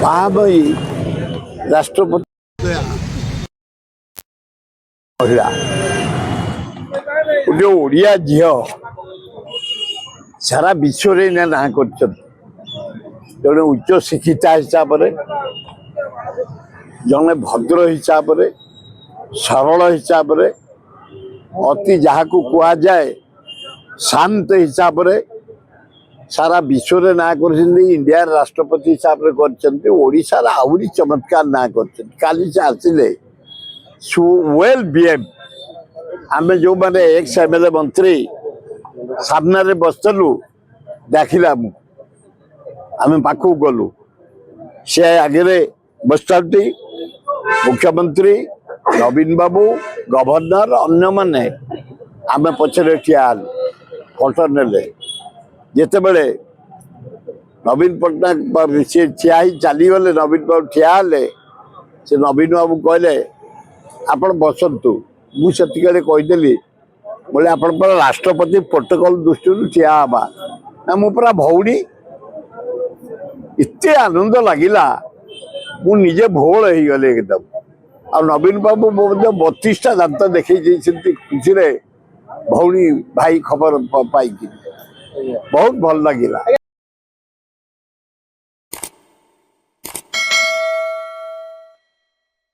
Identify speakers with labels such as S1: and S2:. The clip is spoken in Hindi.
S1: महामयी राष्ट्रपति महिला गोटे ओडिया झील सारा विश्व ना कर जड़े उच्च शिक्षिता हिसाब से जड़े भद्र हिसाब से सरल हिसाब से अति जहाँ को कह जाए शांत हिसाब से सारा विश्व ना कर इंडिया राष्ट्रपति हिसाब से ओडिशार आहरी चमत्कार ना कर से आसिले वेल बिहेव आम जो मैंने एक्स एमएलए मंत्री सामने बसलु देखला आम पाखु गलु से आगे बसती मुख्यमंत्री नवीन बाबू गवर्नर अन्य माने आम पछरे ठिया फोटो नेले जिते बड़े नवीन पट्टनायक सी ठिया ही चलीगले नवीन बाबू ठिया से नवीन बाबू कहले आपण बसतु मुझे कहीदेली बोले आप राष्ट्रपति प्रोटोकॉल दृष्टि ठिया हवा ना मु पूरा भौणी इतने आनंद लगिला मु निजे भोल हो गले एकदम आ नवीन बाबू 32टा दांत देखी खुशी भौणी भाई खबर पाई बहुत भल लगिला।